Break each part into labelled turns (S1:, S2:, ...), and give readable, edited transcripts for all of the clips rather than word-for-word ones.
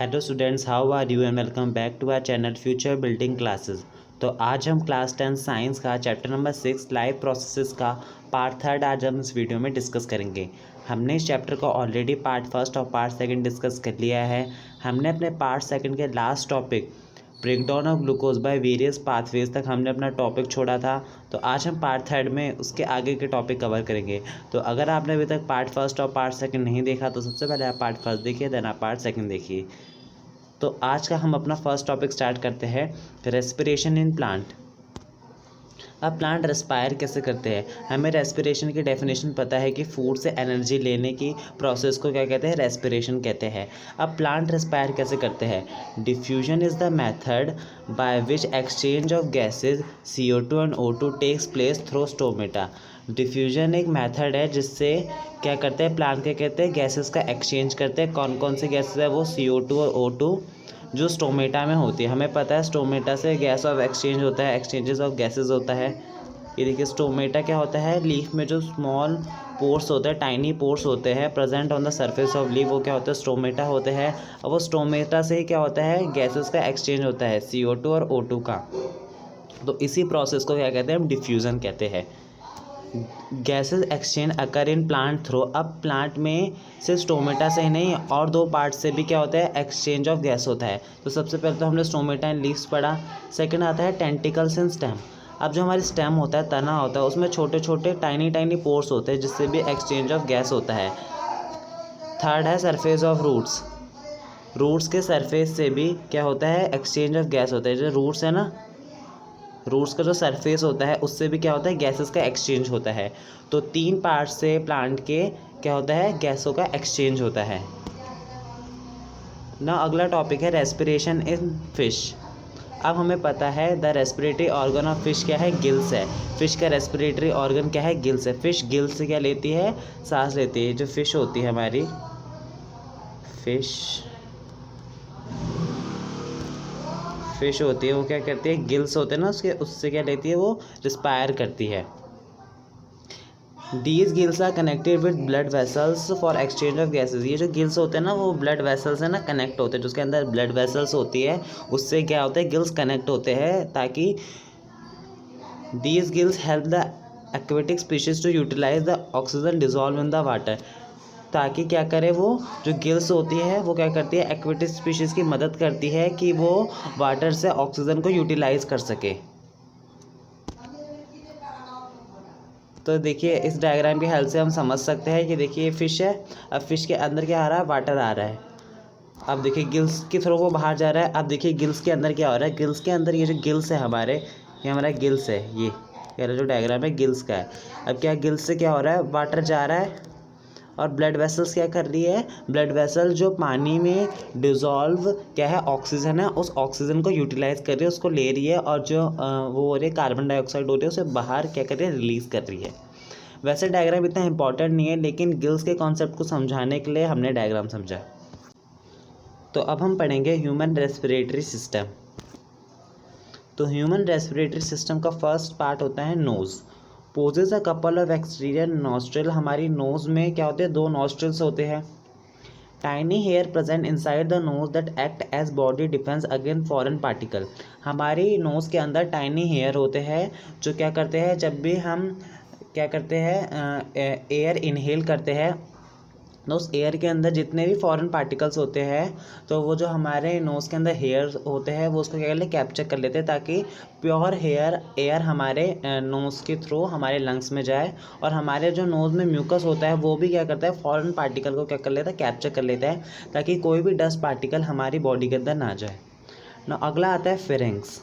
S1: Hello students, how are you and welcome back to our channel future building classes. तो आज हम class 10 science का chapter number 6 life processes का part 3 आज हम इस वीडियो में डिस्कस करेंगे। हमने इस चैप्टर को ऑलरेडी पार्ट 1 और पार्ट 2 डिस्कस कर लिया है। हमने अपने पार्ट 2 के last topic breakdown of glucose by various pathways तक हमने अपना टॉपिक छोड़ा था। तो आज हम पार्ट 3 में उसके आगे के टॉपिक कवर करेंगे। तो अगर आपने अभी तक पार्ट 1 और पार्ट 2 नहीं देखा तो सबसे पहले आप पार्ट 1 देखिए, देन आप पार्ट 2 देखिए। तो आज का हम अपना फर्स्ट टॉपिक स्टार्ट करते हैं, रेस्पिरेशन इन प्लांट। अब प्लांट रेस्पायर कैसे करते हैं? हमें रेस्पिरेशन की डेफिनेशन पता है कि फूड से एनर्जी लेने की प्रोसेस को क्या कहते हैं? रेस्पिरेशन कहते हैं। अब प्लांट रेस्पायर कैसे करते हैं? Diffusion is the method by which exchange of gases CO2 and O2 takes place through stomata. Diffusion एक मेथड है जिससे क्या करते हैं? प्लांट क्या कहते हैं? गैसेस का एक्सचेंज करते हैं। कौन कौन से गैसेस है वो? CO2 और O2 जो स्टोमेटा में होती है। हमें पता है स्टोमेटा से गैस ऑफ एक्सचेंज होता है, एक्सचेंजेस ऑफ गैसेस होता है। ये देखिए स्टोमेटा क्या होता है? लीफ में जो स्मॉल पोर्स होते हैं, टाइनी पोर्स होते हैं present on the surface of leaf, वो क्या होता है? स्टोमेटा होते हैं। और वो स्टोमेटा से ही क्या होता है? गैसेस का एक्सचेंज होता है, CO2 और O2 का। तो इसी प्रोसेस को क्या कहते हैं? हम डिफ्यूज़न कहते हैं। Gases exchange occur in plant through. अब प्लांट में सिर्फ स्टोमेटा से ही नहीं और दो पार्ट से भी क्या होता है? एक्सचेंज ऑफ गैस होता है। तो सबसे पहले तो हमने स्टोमेटा एंड लीव्स पढ़ा। सेकंड आता है टेंटिकल्स एंड स्टेम। अब जो हमारी स्टेम होता है, तना होता है, उसमें छोटे छोटे टाइनी पोर्स होते हैं जिससे भी एक्सचेंज ऑफ गैस होता है। थर्ड है सरफेस ऑफ रूट्स। रूट्स के सरफेस से भी क्या होता है? एक्सचेंज ऑफ गैस होता है। जो रूट्स है ना, रूट्स का जो सरफेस होता है उससे भी क्या होता है? गैसेस का एक्सचेंज होता है। तो तीन पार्ट से प्लांट के क्या होता है? गैसों का एक्सचेंज होता है ना। अगला टॉपिक है रेस्पिरेशन इन फिश। अब हमें पता है the respiratory organ of fish क्या है? गिल्स है। फिश का रेस्पिरेटरी ऑर्गन क्या है? गिल्स है। फिश गिल्स से क्या लेती है? सांस लेती है। जो फिश होती है हमारी, फिश होती है वो क्या करती है? गिल्स होते हैं ना उसके, उससे क्या लेती है? वो रिस्पायर करती है। These gills are connected with blood vessels for exchange of gases. ये जो गिल्स होते हैं ना वो ब्लड वेसल्स है ना, कनेक्ट होते हैं। जिसके अंदर ब्लड वेसल्स होती है उससे क्या होता है? गिल्स कनेक्ट होते हैं ताकि these gills help the aquatic species to utilise the oxygen dissolve in the water. ताकि क्या करे? वो जो गिल्स होती है वो क्या करती है? एक्वेटिक स्पीशीज़ की मदद करती है कि वो वाटर से ऑक्सीजन को यूटिलाइज कर सके। तो देखिए इस डायग्राम की हेल्प से हम समझ सकते हैं कि देखिए फ़िश है। अब फिश के अंदर क्या आ रहा है? वाटर आ रहा है। अब देखिए गिल्स के थ्रू वो बाहर जा रहा है। अब देखिए गिल्स के अंदर क्या हो रहा है? गिल्स के अंदर ये जो गिल्स है हमारे, ये हमारा गिल्स है। ये वाला जो डायग्राम है गिल्स का है। अब क्या गिल्स से क्या हो रहा है? वाटर जा रहा है और ब्लड वेसल्स क्या कर रही है? ब्लड वेसल जो पानी में डिज़ोल्व क्या है? ऑक्सीजन है, उस ऑक्सीजन को यूटिलाइज कर रही है, उसको ले रही है। और जो वो हो रही है कार्बन डाइऑक्साइड हो रही है उसे बाहर क्या कर रही है? रिलीज़ कर रही है। वैसे डायग्राम इतना इंपॉर्टेंट नहीं है, लेकिन गिल्स के कॉन्सेप्ट को समझाने के लिए हमने डायग्राम समझा। तो अब हम पढ़ेंगे ह्यूमन रेस्पिरेटरी सिस्टम। तो ह्यूमन रेस्पिरेटरी सिस्टम का फर्स्ट पार्ट होता है nose. Possesses a couple of exterior nostril. हमारी नोज़ में क्या होते हैं? दो नॉस्ट्रिल्स होते हैं। Tiny hair present inside the nose that act as body defence against foreign particle. हमारी नोज़ के अंदर टाइनी हेयर होते हैं जो क्या करते हैं? जब भी हम क्या करते हैं? एयर इनहेल करते हैं तो उस एयर के अंदर जितने भी फॉरेन पार्टिकल्स होते हैं तो वो जो हमारे नोज़ के अंदर हेयर होते हैं वो उसको क्या कर लेते? कैप्चर कर लेते हैं ताकि प्योर एयर हमारे नोज़ के थ्रू हमारे लंग्स में जाए। और हमारे जो नोज़ में म्यूकस होता है वो भी क्या करता है? फॉरेन पार्टिकल को क्या कर लेता है? कैप्चर कर लेता है ताकि कोई भी डस्ट पार्टिकल हमारी बॉडी के अंदर ना जाए ना। अगला आता है pharynx.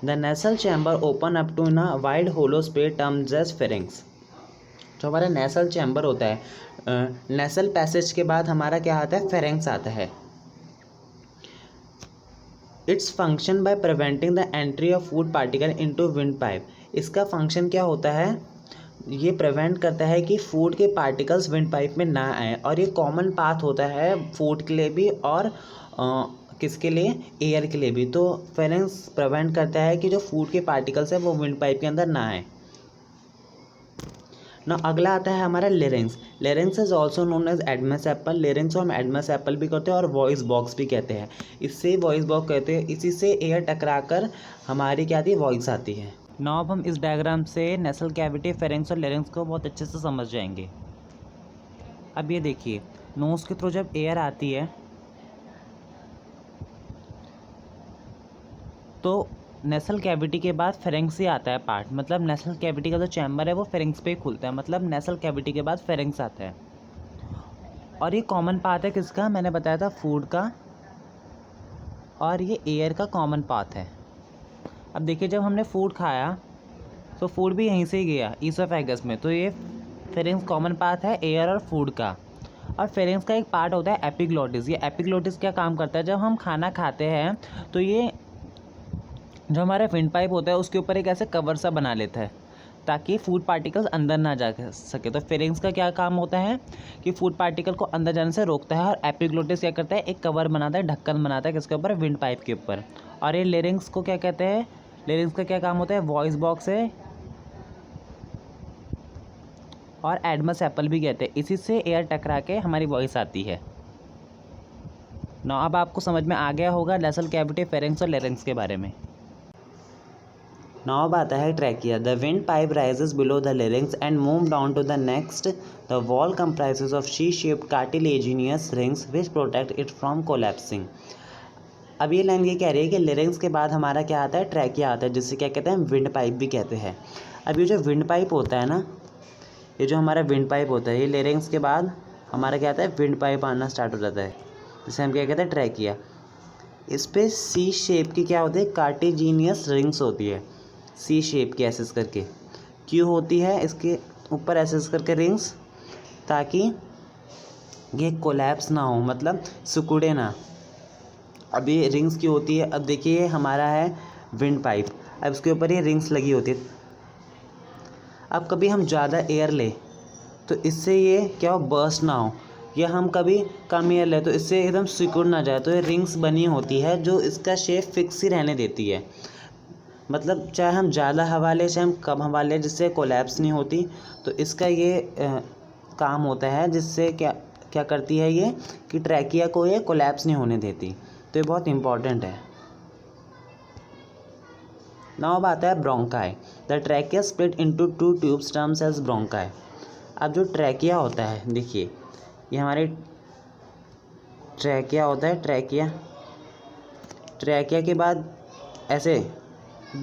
S1: The nasal chamber open up to in a wide hollow space termed as pharynx. जो हमारा नेसल चैम्बर होता है, नेसल पैसेज के बाद हमारा क्या आता है? फेरिंग्स आता है। Its function by preventing the entry of food particle into wind pipe. इसका फंक्शन क्या होता है? ये प्रिवेंट करता है कि फूड के पार्टिकल्स विंड पाइप में ना आए। और ये कॉमन पाथ होता है फूड के लिए भी और किसके लिए? एयर के लिए भी। तो फेरिंग्स प्रिवेंट करता है कि जो फूड के पार्टिकल्स है वो विंड पाइप के अंदर ना आए। ना अगला आता है हमारा larynx. Larynx is also known as Adam's apple. Larynx को हम एडमस एप्पल भी कहते हैं और वॉइस बॉक्स भी कहते हैं। इससे वॉइस बॉक्स कहते हैं, इसी से एयर टकरा कर हमारी क्या आती है, वॉइस आती है। ना अब हम इस डायग्राम से नेसल कैविटी, फेरिंग्स और लेरिंग्स को बहुत अच्छे से समझ जाएंगे। अब ये देखिए, नोज़ के थ्रू जब एयर आती है तो नेसल कैविटी के बाद फेरिंग्स ही आता है पार्ट, मतलब नेसल कैविटी का जो चैम्बर है वो फेरिंग्स पे ही खुलता है, मतलब नेसल कैविटी के बाद फेरिंग्स आता है। और ये कॉमन पाथ है किसका, मैंने बताया था फूड का, और ये एयर का कॉमन पाथ है। अब देखिए, जब हमने फूड खाया तो फूड भी यहीं से ही गया ईसोफेगस में, तो ये फेरिंग्स कॉमन पाथ है एयर और फूड का। और फेरिंग्स का एक पार्ट होता है एपिग्लोटिस। ये एपिग्लोटिस क्या काम करता है, जब हम खाना खाते हैं तो ये जो हमारा विंड पाइप होता है उसके ऊपर एक ऐसे कवर सा बना लेता है ताकि फूड पार्टिकल्स अंदर ना जा सके। तो फेरिंग्स का क्या काम होता है कि फूड पार्टिकल को अंदर जाने से रोकता है, और एपिग्लोटिस क्या करता है, एक कवर बनाता है, ढक्कन बनाता है किसके ऊपर, विंड पाइप के ऊपर। और ये लेरिंग्स को क्या कहते हैं, लेरिंग्स का क्या काम होता है, वॉइस बॉक्स है और एडमस एप्पल भी कहते हैं, इसी से एयर टकरा के हमारी वॉइस आती है ना। अब आपको समझ में आ गया होगा नेसल कैविटी, फेरिंग्स और लेरिंग्स के बारे में। नाउ अब आता है trachea. The wind pipe rises below the larynx and move down to the next. The wall comprises of C shaped cartilaginous rings which protect it from collapsing. अब ये line ये कह रही है कि लेरिंग्स के बाद हमारा क्या आता है, ट्रैकिया आता है, जिससे क्या कहते हैं, विंड पाइप भी कहते हैं। अब ये जो विंड पाइप होता है ना, ये जो हमारा विंड पाइप होता है, ये लेरिंग्स के बाद हमारा क्या आता है, विंड पाइप आना स्टार्ट हो जाता है, जिसे हम क्या कहते हैं, ट्रैकिया। इस पर सी शेप की क्या होती है, कार्टिलेजिनियस रिंग्स होती है, सी शेप की ऐसे करके। क्यों होती है इसके ऊपर ऐसे करके रिंग्स, ताकि ये कोलैप्स ना हो, मतलब सिकुड़े ना। अब ये रिंग्स की होती है, अब देखिए ये हमारा है विंड पाइप, अब इसके ऊपर ये रिंग्स लगी होती है। अब कभी हम ज़्यादा एयर ले तो इससे ये क्या हो, बर्स्ट ना हो, या हम कभी कम एयर ले तो इससे एकदम सिकुड़ ना जाए। तो ये रिंग्स बनी होती है जो इसका शेप फिक्स ही रहने देती है, मतलब चाहे हम ज़्यादा हवा लें चाहे हम कम हवा लें, जिससे कोलैप्स नहीं होती। तो इसका ये काम होता है, जिससे क्या क्या करती है ये, कि ट्रैकिया को ये कोलैप्स नहीं होने देती। तो ये बहुत इंपॉर्टेंट है। नाउ अब आता है bronchi. The trachea split into 2 tubes terms as bronchi. अब जो ट्रैकिया होता है, देखिए ये हमारे ट्रैकिया होता है, ट्रैकिया के बाद ऐसे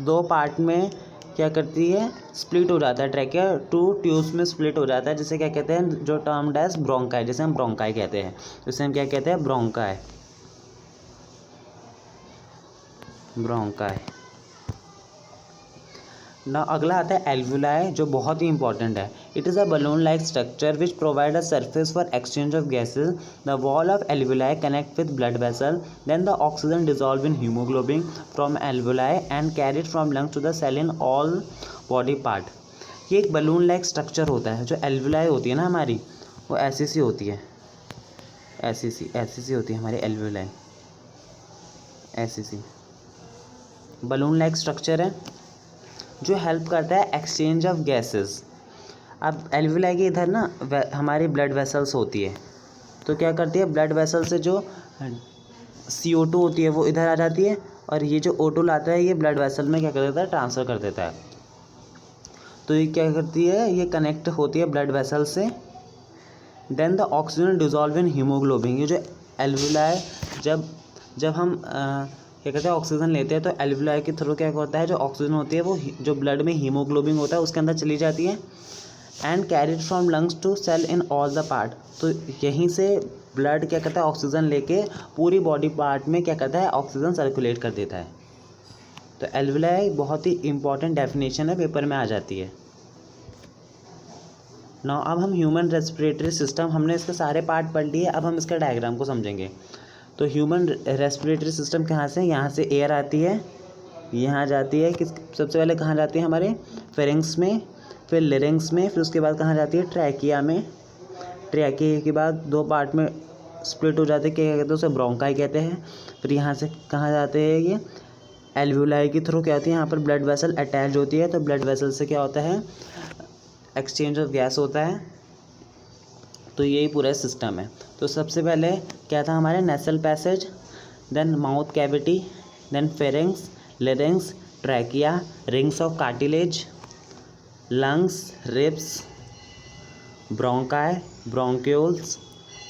S1: 2 पार्ट में क्या करती है, स्प्लिट हो जाता है, ट्रैकिया 2 ट्यूब्स में स्प्लिट हो जाता है, जिसे क्या कहते हैं, जो टर्म्ड एज ब्रोंकाई, जिसे हम ब्रोंकाई कहते हैं, जिसे हम क्या कहते हैं, ब्रोंकाई। ना अगला आता है एल्वुलाई, जो बहुत ही इंपॉर्टेंट है। It is a balloon like structure which provide a surface for exchange of gases. The wall of alveoli connect with blood vessel, then the oxygen dissolve in haemoglobin from alveoli and carried from lungs to the cell in all body part. ये एक balloon like structure होता है। जो alveoli होती है ना हमारी, वो ऐसी सी होती है, ऐसी सी होती है हमारी एल्वुलाई, ऐसी सी बलून लाइक स्ट्रक्चर है जो हेल्प करता है एक्सचेंज ऑफ गैसेस। अब एल्वुलाई के इधर ना हमारी ब्लड वेसल्स होती है, तो क्या करती है, ब्लड वेसल से जो CO2 होती है वो इधर आ जाती है, और ये जो O2 लाता है ये ब्लड वेसल में क्या कर देता है, ट्रांसफ़र कर देता है। तो ये क्या करती है, ये कनेक्ट होती है ब्लड वेसल से। Then the oxygen dissolve in haemoglobin. ये जो एल्वुलाई जब हम क्या कहते हैं, ऑक्सीजन लेते हैं, तो एल्वुलाई के थ्रू क्या होता है, जो ऑक्सीजन होती है वो जो ब्लड में हीमोग्लोबिन होता है उसके अंदर चली जाती है, and carried from lungs to cell in all the part. तो यहीं से ब्लड क्या कहता है, ऑक्सीजन लेके पूरी बॉडी पार्ट में क्या करता है, ऑक्सीजन सर्कुलेट कर देता है। तो एल्वुलाई बहुत ही इंपॉर्टेंट डेफिनेशन है, पेपर में आ जाती है। नाउ अब हम ह्यूमन रेस्पिरेटरी सिस्टम, हमने इसके सारे पार्ट पढ़ लिए, अब हम इसका डायग्राम को समझेंगे। तो ह्यूमन रेस्पिरेटरी सिस्टम कहाँ से, यहाँ से एयर आती है, यहाँ जाती है, सबसे पहले कहाँ जाती है, हमारे फेरिंग्स में, फिर लेरिंग्स में, फिर उसके बाद कहाँ जाती है, ट्रैकिया में। ट्रैकिया के बाद 2 पार्ट में स्प्लिट हो जाते हैं, क्या कहते हैं, उसे ब्रोंकाई कहते हैं। फिर यहाँ से कहाँ जाते हैं, ये एल्वुलाई के थ्रू क्या होती है, यहाँ पर ब्लड वेसल अटैच होती है, तो ब्लड वेसल से क्या होता है, एक्सचेंज ऑफ गैस होता है। तो यही पूरा सिस्टम है। तो सबसे पहले क्या था हमारे nasal passage, then mouth cavity, then pharynx, larynx, trachea, rings of cartilage, lungs, ribs, bronchi, bronchioles,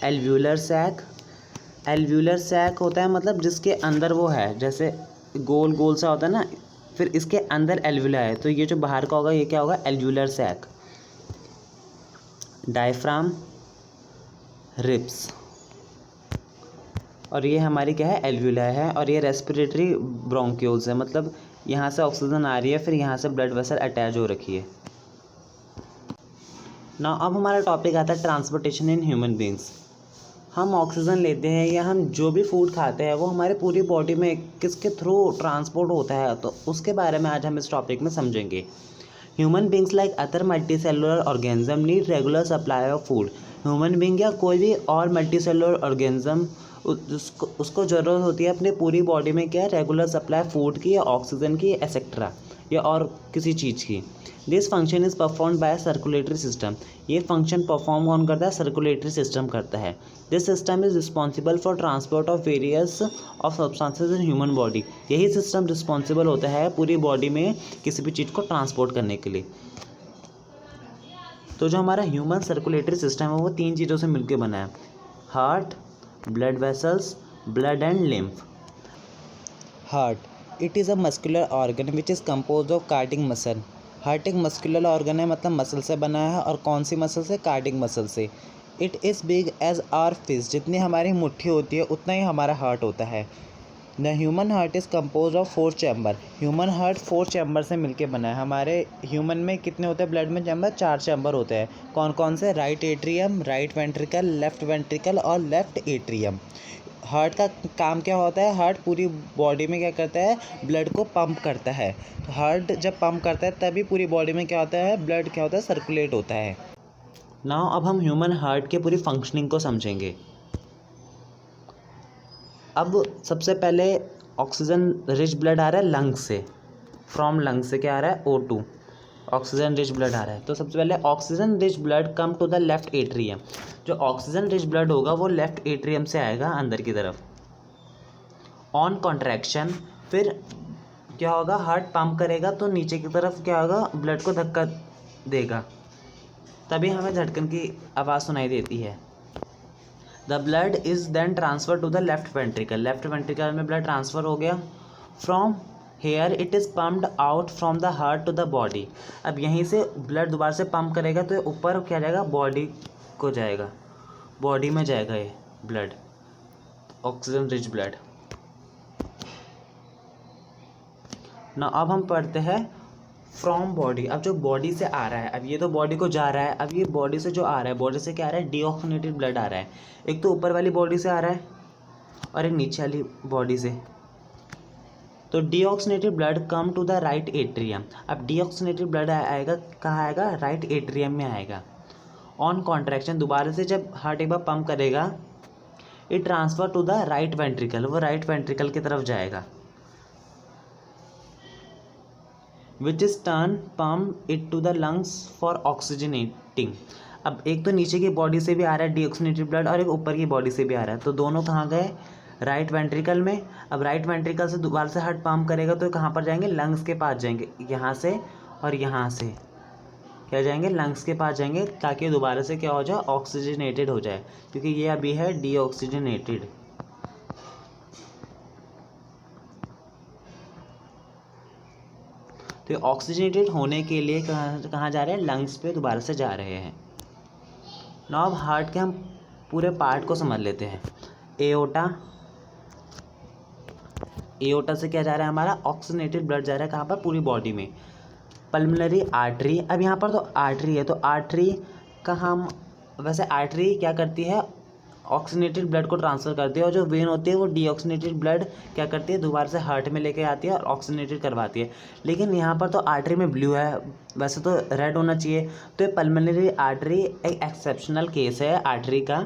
S1: alveolar sac. Alveolar sac होता है मतलब जिसके अंदर वो है, जैसे गोल गोल सा होता है ना, फिर इसके अंदर एल्व्यूला है, तो ये जो बाहर का होगा ये क्या होगा, एल्व्यूलर सैक। डायफ्राम, रिब्स, और ये हमारी क्या है, एल्व्यूला है। और ये रेस्पिरेटरी ब्रोंक्यूल्स है, मतलब यहाँ से ऑक्सीजन आ रही है, फिर यहाँ से ब्लड वेसल अटैच हो रखी है ना। अब हमारा टॉपिक आता है ट्रांसपोर्टेशन इन ह्यूमन बींग्स। हम ऑक्सीजन लेते हैं या हम जो भी फूड खाते हैं वो हमारे पूरी बॉडी में किसके थ्रू ट्रांसपोर्ट होता है, तो उसके बारे में आज हम इस टॉपिक में समझेंगे। Human beings like other multi cellular organism need regular supply of food. Human being या कोई भी और मल्टी सेलुलर ऑर्गेनिज्म उसको ज़रूरत होती है अपनी पूरी बॉडी में क्या है, रेगुलर सप्लाई फूड की या ऑक्सीजन की एक्सेट्रा या और किसी चीज़ की। This function is perform by circulatory system. ये फंक्शन परफॉर्म कौन करता है, सर्कुलेटरी सिस्टम करता है। This system is responsible for transport of various of substances in human body. यही सिस्टम रिस्पॉन्सिबल होता है पूरी बॉडी में किसी भी चीज़ को ट्रांसपोर्ट करने के लिए। तो जो हमारा ह्यूमन सर्कुलेटरी सिस्टम है वो 3 चीज़ों से मिलकर बना है, heart, blood vessels, blood and lymph. Heart, it is a muscular organ which is compose of cardiac muscle. Heart एक मस्कुलर ऑर्गन है, मतलब मसल से बना है, और कौन सी मसल से, कार्डियक मसल से। It is big as our fist, जितनी हमारी मुट्ठी होती है उतना ही हमारा हार्ट होता है। The human heart is compose of 4 chamber. Human heart 4 chamber से मिलके बना है। हमारे ह्यूमन में कितने होते हैं ब्लड में चैम्बर, 4 चैम्बर होते हैं। कौन कौन से, right atrium, right ventricle, left ventricle और लेफ्ट एट्रियम। हार्ट का काम क्या होता है, हार्ट पूरी बॉडी में क्या करता है, ब्लड को पंप करता है। तो हार्ट जब पंप करता है तभी पूरी बॉडी में क्या होता है, ब्लड क्या होता है, सर्कुलेट होता है। नाउ अब हम ह्यूमन हार्ट के पूरी फंक्शनिंग को समझेंगे। अब सबसे पहले ऑक्सीजन रिच ब्लड आ रहा है लंग्स से, फ्रॉम लंग्स से क्या आ रहा है, O2, ऑक्सीजन रिच ब्लड आ रहा है। तो सबसे पहले oxygen rich blood come to the left atrium. जो ऑक्सीजन रिच ब्लड होगा वो लेफ्ट एट्रियम से आएगा अंदर की तरफ। ऑन कॉन्ट्रैक्शन, फिर क्या होगा, हार्ट पंप करेगा तो नीचे की तरफ क्या होगा, ब्लड को धक्का देगा, तभी हमें धड़कन की आवाज़ सुनाई देती है। The blood is then transfer to the left ventricle. Left ventricle में ब्लड ट्रांसफ़र हो गया। From here it is pumped out from the heart to the body. अब यहीं से ब्लड दोबारा से पंप करेगा तो ऊपर क्या जाएगा, बॉडी को जाएगा, बॉडी में जाएगा ये ब्लड, ऑक्सीजन रिच ब्लड ना। अब हम पढ़ते हैं फ्रॉम बॉडी। अब जो बॉडी से आ रहा है, अब ये तो बॉडी को जा रहा है, अब ये बॉडी से जो आ रहा है, बॉडी से क्या आ रहा है, डीऑक्सीनेटेड ब्लड आ रहा है। एक तो ऊपर वाली बॉडी से आ रहा है और एक नीचे वाली बॉडी से। तो deoxygenated blood come to the right atrium. अब डीऑक्सीनेटेड ब्लड आएगा कहाँ आएगा, राइट एट्रियम में आएगा। ऑन कॉन्ट्रैक्शन, दोबारा से जब हार्ट एक बार पंप करेगा, it transfer to the right ventricle, वो राइट वेंट्रिकल की तरफ जाएगा, which is turn pump it to the lungs for oxygenating. अब एक तो नीचे की बॉडी से भी आ रहा है डीऑक्सीनेटेड ब्लड और एक ऊपर की बॉडी से भी आ रहा है, तो दोनों कहाँ गए, राइट वेंट्रिकल में। अब राइट वेंट्रिकल से दोबारा से हार्ट पंप करेगा तो कहाँ पर जाएंगे, लंग्स के पास जाएंगे, यहाँ से और यहाँ से क्या जाएंगे, लंग्स के पास जाएंगे, ताकि दोबारा से क्या हो जाए, ऑक्सीजनेटेड हो जाए, क्योंकि ये अभी है डीऑक्सीजनेटेड। तो ऑक्सीजनेटेड होने के लिए कहाँ जा रहे हैं, लंग्स पे दोबारा से जा रहे हैं। नाउ अब हार्ट के हम पूरे पार्ट को समझ लेते हैं। एओर्टा, एओर्टा से क्या जा रहा है, हमारा ऑक्सीजनेटेड ब्लड जा रहा है कहाँ पर, पूरी बॉडी में। पल्मोनरी आर्टरी, अब यहाँ पर तो आर्टरी है, तो आर्टरी का हम वैसे आर्टरी क्या करती है, ऑक्सीजनेटेड ब्लड को ट्रांसफ़र करती है, और जो वेन होती है वो डीऑक्सीजनेटेड ब्लड क्या करती है, दोबारा से हार्ट में लेके आती है और ऑक्सीजनेटेड करवाती है। लेकिन यहाँ पर तो आर्टरी में ब्लू है, वैसे तो रेड होना चाहिए। तो ये पल्मोनरी आर्टरी एक एक्सेप्शनल केस है आर्टरी का,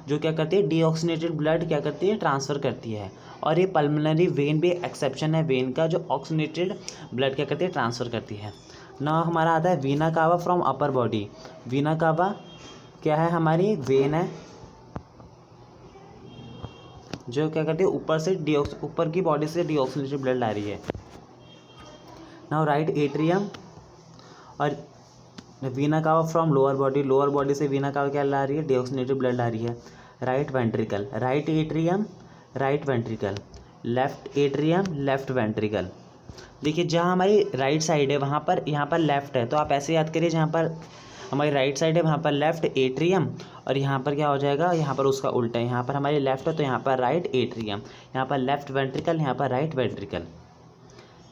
S1: जो क्या करती है, डीऑक्सीजनेटेड ब्लड क्या करती है, ट्रांसफ़र करती है। और ये पल्मोनरी वेन भी एक्सेप्शन है वेन का, जो ऑक्सीजनेटेड ब्लड क्या करती है, ट्रांसफ़र करती है। ना हमारा आता है वीना कावा फ्रॉम अपर बॉडी। वीना कावा क्या है, हमारी वेन है जो क्या करती है ऊपर से ऊपर की बॉडी से डीऑक्सीजनेटेड ब्लड ला रही है। नाउ राइट एट्रियम और वीना कावा from lower body, lower body से वीना कावा क्या ला रही है, डीऑक्सीजनेटेड ब्लड ला रही है। Right ventricle, right atrium right ventricle, left atrium left ventricle. देखिए जहाँ हमारी राइट साइड है वहाँ पर, यहाँ पर लेफ्ट है, तो आप ऐसे याद करिए जहाँ पर हमारी राइट साइड है वहाँ पर लेफ्ट एट्रियम और यहाँ पर क्या हो जाएगा, यहाँ पर उसका उल्टा है, यहाँ पर हमारी लेफ्ट है तो यहाँ पर राइट एट्रियम, यहाँ पर लेफ्ट वेंट्रिकल, यहाँ पर right ventricle.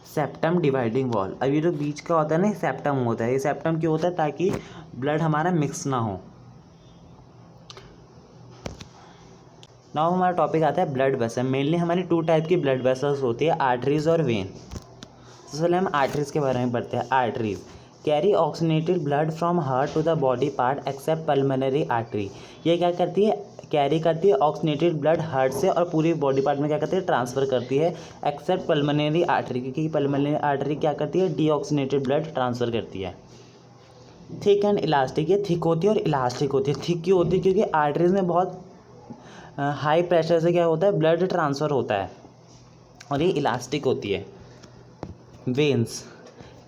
S1: Septum dividing wall, अब ये जो बीच का होता है ना सेप्टम होता है। ये सेप्टम क्यों होता है, ताकि ब्लड हमारा मिक्स ना हो। नाउ हमारा टॉपिक आता है ब्लड वेसल। मेनली हमारी 2 टाइप की ब्लड वेसल्स होती है, आर्टरीज और वेन। सबसे पहले हम आर्टरीज के बारे में पढ़ते हैं। Arteries carry oxygenated blood from heart to the body part except pulmonary artery. ये क्या करती है, कैरी करती है ऑक्सीजनेटेड ब्लड हार्ट से और पूरी बॉडी पार्ट में क्या करती है, ट्रांसफ़र करती है, एक्सेप्ट पल्मोनरी आर्टरी, क्योंकि पल्मोनरी आर्टरी क्या करती है, डीऑक्सीजनेटेड ब्लड ट्रांसफ़र करती है। थिक एंड इलास्टिक, ये थिक होती है और इलास्टिक होती है। थिक क्यों होती है, क्योंकि आर्टरीज में बहुत हाई प्रेशर से क्या होता है, ब्लड ट्रांसफ़र होता है, और ये इलास्टिक होती है। Veins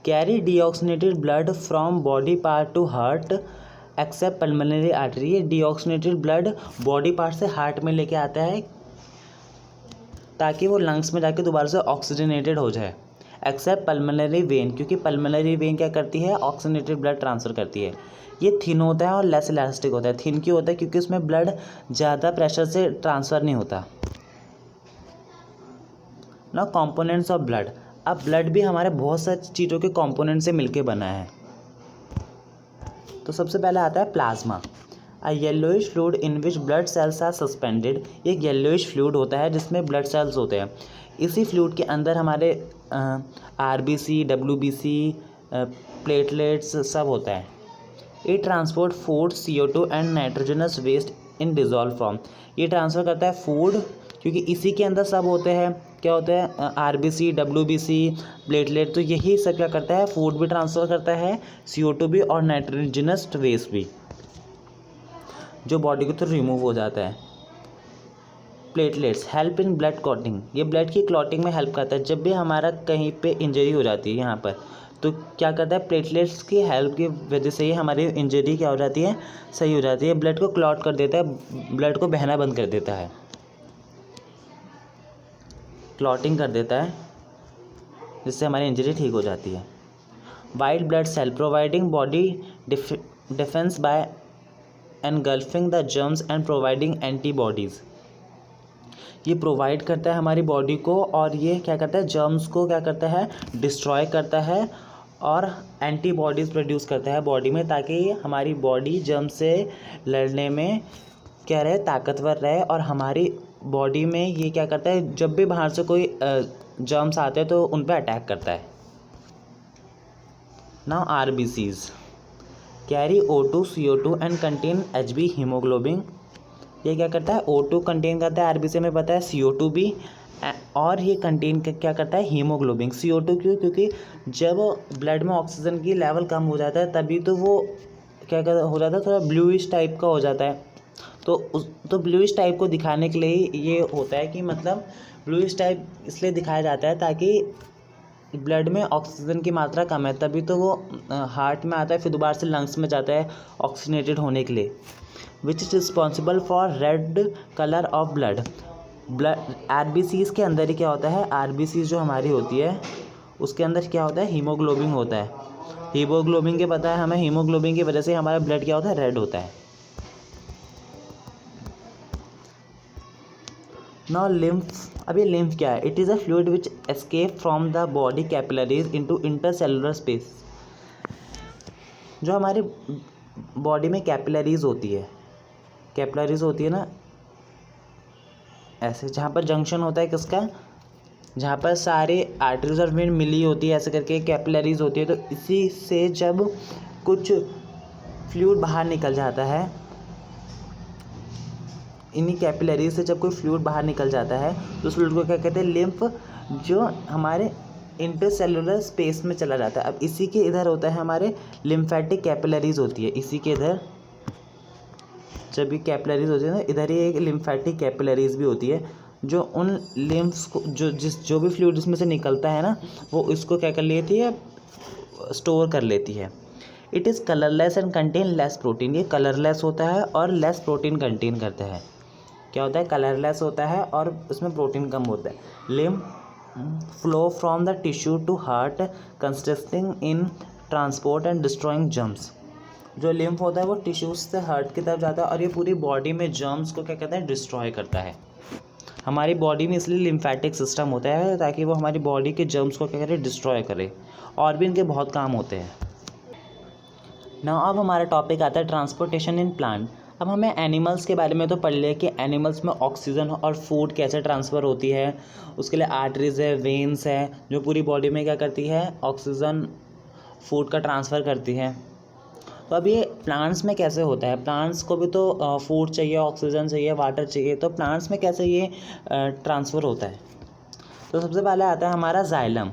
S1: carry deoxygenated blood from body part two heart accept pulmonary artery. ये डीऑक्सीजनेटेड ब्लड बॉडी पार्ट से हार्ट में लेके आता है ताकि वो लंग्स में जाके दोबारा से ऑक्सीजनेटेड हो जाए, एक्सेप्ट पल्मोनरी वेन, क्योंकि पल्मोनरी वेन क्या करती है, ऑक्सीजनेटेड ब्लड ट्रांसफ़र करती है। ये थिन होता है और लेस इलास्टिक होता है। थिन क्यों होता है, क्योंकि उसमें ब्लड ज़्यादा प्रेशर से ट्रांसफ़र नहीं होता। ना कंपोनेंट्स ऑफ ब्लड, अब ब्लड भी हमारे बहुत सारी चीज़ों के कंपोनेंट से मिलके बना है। तो सबसे पहले आता है plasma, a yellowish fluid in which blood cells are suspended. ये एक येलोइश फ्लूइड होता है जिसमें ब्लड सेल्स होते हैं। इसी फ्लूइड के अंदर हमारे आरबीसी, डब्ल्यूबीसी, प्लेटलेट्स सब होता है। ये transport food, CO2 and nitrogenous waste in dissolve form. ये ट्रांसफ़र करता है फूड, क्योंकि इसी के अंदर सब होते हैं, क्या होता है, आरबीसी, डब्ल्यूबीसी, प्लेटलेट, तो यही सब क्या करता है, फूड भी ट्रांसफ़र करता है, CO2 भी और नाइट्रोजनस वेस्ट भी, जो बॉडी के थ्रू रिमूव हो जाता है। Platelets help in blood clotting, ये ब्लड की क्लॉटिंग में हेल्प करता है। जब भी हमारा कहीं पे इंजरी हो जाती है यहाँ पर, तो क्या करता है, प्लेटलेट्स की हेल्प की वजह से ही हमारी इंजरी क्या हो जाती है, सही हो जाती है। ब्लड को क्लॉट कर देता है, ब्लड को बहना बंद कर देता है, क्लॉटिंग कर देता है, जिससे हमारी इंजरी ठीक हो जाती है। White blood cell providing body defence by engulfing the germs and providing antibodies. ये प्रोवाइड करता है हमारी बॉडी को, और ये क्या करता है, जर्म्स को क्या करता है, डिस्ट्रॉय करता है और एंटीबॉडीज़ प्रोड्यूस करता है बॉडी में, ताकि हमारी बॉडी जर्म से लड़ने में क्या रहे, ताकतवर रहे। और हमारी बॉडी में ये क्या करता है, जब भी बाहर से कोई जर्म्स आते हैं तो उन पर अटैक करता है। Now RBCs carry O2, CO2 and contain Hb haemoglobin. ये क्या करता है, O2 कंटेन करता है, आरबीसी में पता है, CO2 भी, और ये कंटेन क्या करता है, हीमोग्लोबिन। CO2 क्यों, क्योंकि जब ब्लड में ऑक्सीजन की लेवल कम हो जाता है तभी तो वो क्या हो जाता है, थोड़ा ब्लूइश टाइप का हो जाता है। तो ब्लूइश टाइप को दिखाने के लिए ये होता है कि मतलब ब्लूइश टाइप इसलिए दिखाया जाता है ताकि ब्लड में ऑक्सीजन की मात्रा कम है, तभी तो वो हार्ट में आता है, फिर दोबारा से लंग्स में जाता है ऑक्सीजनेटेड होने के लिए। Which is responsible for red colour of blood RBCs के अंदर ही क्या होता है, आरबीसीज़ जो हमारी होती है उसके अंदर क्या होता है, हीमोग्लोबिन होता है। हीमोग्लोबिन के पता है हमें, हीमोग्लोबिन की वजह से हमारा ब्लड क्या होता है, रेड होता है। नाउ लिम्फ, अब ये लिम्फ क्या है, it is a fluid which escape from the body capillaries into intercellular space. जो हमारी बॉडी में कैपिलरीज होती है, कैपिलरीज होती है ना ऐसे, जहाँ पर जंक्शन होता है किसका, जहाँ पर सारे आर्टरीज और वेन मिली होती है, ऐसे करके कैपिलरीज होती है। तो इसी से जब कुछ फ्लूइड बाहर निकल जाता है, इन्हीं कैपिलरीज से जब कोई फ्लूइड बाहर निकल जाता है तो उस फ्लूइड को क्या कहते हैं, लिम्फ, जो हमारे इंटरसेलुलर स्पेस में चला जाता है। अब इसी के इधर होता है हमारे लिम्फेटिक कैपिलरीज होती है, इसी के इधर जब भी कैपिलरीज होती है ना, इधर ही एक लिम्फेटिक कैपिलरीज भी होती है, जो उन लिम्फ्स को जो भी फ्लूइड इसमें से निकलता है ना, वो इसको क्या कर लेती है, स्टोर कर लेती है। It is colourless and contain less protein. ये कलरलेस होता है और लेस प्रोटीन कंटेन करता है। क्या होता है, कलरलेस होता है और उसमें प्रोटीन कम होता है। Lymph flow from the tissue to heart consisting in transport and destroying germs. जो लिम्फ होता है वो टिश्यूज से हार्ट की तरफ जाता है और ये पूरी बॉडी में जर्म्स को क्या कहते हैं, डिस्ट्रॉय करता है। हमारी बॉडी में इसलिए लिम्फेटिक सिस्टम होता है ताकि वो हमारी बॉडी के जर्म्स को क्या करे, डिस्ट्रॉय करे, और भी इनके बहुत काम होते हैं ना। अब हमारा टॉपिक आता है ट्रांसपोर्टेशन इन प्लांट। अब हमें एनिमल्स के बारे में तो पढ़ लिया कि एनिमल्स में ऑक्सीजन और फूड कैसे ट्रांसफ़र होती है। उसके लिए आर्टरीज है, वेन्स है, जो पूरी बॉडी में क्या करती है, ऑक्सीजन फूड का ट्रांसफ़र करती है। तो अब ये प्लांट्स में कैसे होता है, प्लांट्स को भी तो फूड चाहिए, ऑक्सीजन चाहिए, वाटर चाहिए, तो प्लांट्स में कैसे ये ट्रांसफ़र होता है। तो सबसे पहले आता है हमारा xylem.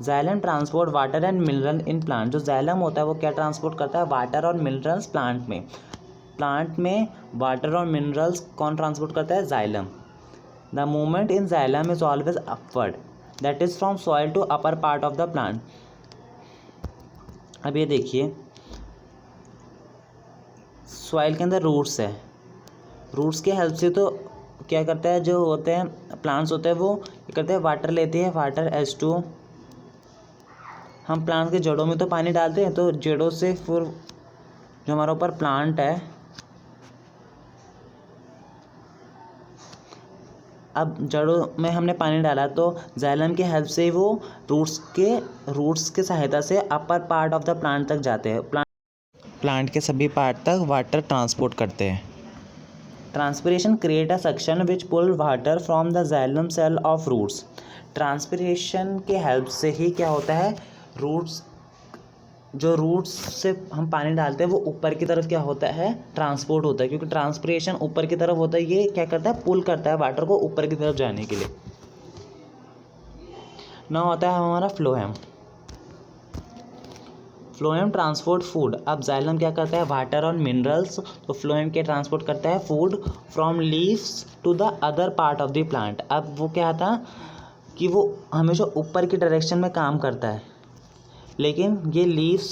S1: Xylem transport water and mineral in plant. जो जाइलम होता है वो क्या ट्रांसपोर्ट करता है, वाटर और मिनरल्स प्लांट में। प्लांट में वाटर और मिनरल्स कौन ट्रांसपोर्ट करता है, xylem. The movement in xylem is always upward, that is from soil to upper part of the plant. अब ये देखिए, सॉइल के अंदर रूट्स है, रूट्स के हेल्प से तो क्या करता है, जो होते हैं प्लांट्स होते हैं वो क्या करते हैं, वाटर लेते हैं, वाटर H2। हम प्लांट के जड़ों में तो पानी डालते हैं, तो जड़ों से फिर जो हमारा ऊपर प्लांट है, अब जड़ों में हमने पानी डाला तो जाइलम की हेल्प से वो रूट्स के सहायता से अपर पार्ट ऑफ द प्लांट तक जाते हैं, प्लांट के सभी पार्ट तक वाटर ट्रांसपोर्ट करते हैं। Transpiration create a suction which pull water from the xylem cell of roots. Transpiration के हेल्प से ही क्या होता है, रूट्स से हम पानी डालते हैं वो ऊपर की तरफ क्या होता है, ट्रांसपोर्ट होता है, क्योंकि ट्रांसपिरेशन ऊपर की तरफ होता है, ये क्या करता है, पुल करता है वाटर को ऊपर की तरफ जाने के लिए। ना होता है हमारा फ्लोएम। Phloem transport food. अब जाइलम क्या करता है, वाटर और मिनरल्स, तो फ्लोएम क्या ट्रांसपोर्ट करता है, food from leaves to the other part of the plant. अब वो क्या था कि वो हमेशा ऊपर की डायरेक्शन में काम करता है, लेकिन ये लीव्स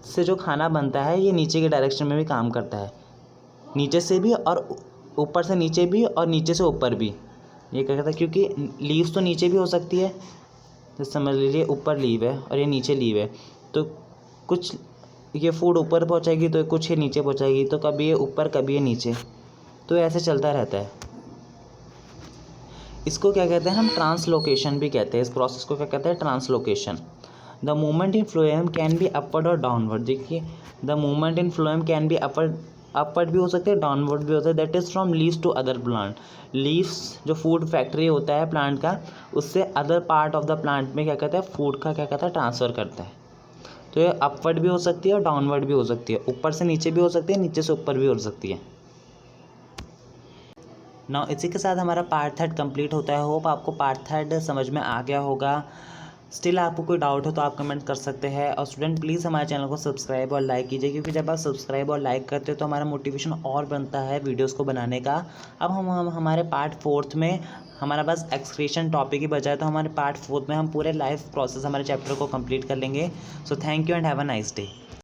S1: से जो खाना बनता है ये नीचे के डायरेक्शन में भी काम करता है, नीचे से भी और ऊपर से नीचे भी और नीचे से ऊपर भी। ये क्या कहता है, क्योंकि लीव्स तो नीचे भी हो सकती है, तो समझ लीजिए ऊपर लीव है और ये नीचे लीव है, तो कुछ ये फूड ऊपर पहुंचाएगी तो कुछ ये नीचे पहुंचाएगी, तो कभी ये ऊपर कभी ये नीचे, तो ऐसे चलता रहता है। इसको क्या कहते हैं, हम ट्रांसलोकेशन भी कहते हैं। इस प्रोसेस को क्या कहते हैं, translocation. The movement in phloem can be upward और डाउनवर्ड। देखिए, the movement in phloem can be upward भी हो सकते हैं, डाउनवर्ड भी होता है। That is from leaves to other plant. Leaves जो फूड फैक्ट्री होता है प्लांट का, उससे other part of the plant में क्या कहता है, फूड का क्या कहता है, ट्रांसफ़र करता है। तो ये अपवर्ड भी हो सकती है और डाउनवर्ड भी हो सकती है, ऊपर से नीचे भी हो सकती है, नीचे से ऊपर भी हो सकती है। ना इसी के साथ हमारा पार्ट 3 कंप्लीट होता है। होप आपको पार्ट 3 समझ में आ गया होगा। स्टिल आपको कोई डाउट हो तो आप कमेंट कर सकते हैं। और स्टूडेंट प्लीज़ हमारे चैनल को सब्सक्राइब और लाइक कीजिए, क्योंकि जब आप सब्सक्राइब और लाइक करते हो तो हमारा मोटिवेशन और बनता है वीडियोस को बनाने का। अब हम हमारे पार्ट 4 में हमारा बस एक्सक्रीशन टॉपिक ही बचा है, तो हमारे पार्ट 4 में हम पूरे लाइफ प्रोसेस हमारे चैप्टर को कंप्लीट कर लेंगे। So thank you and have a nice day.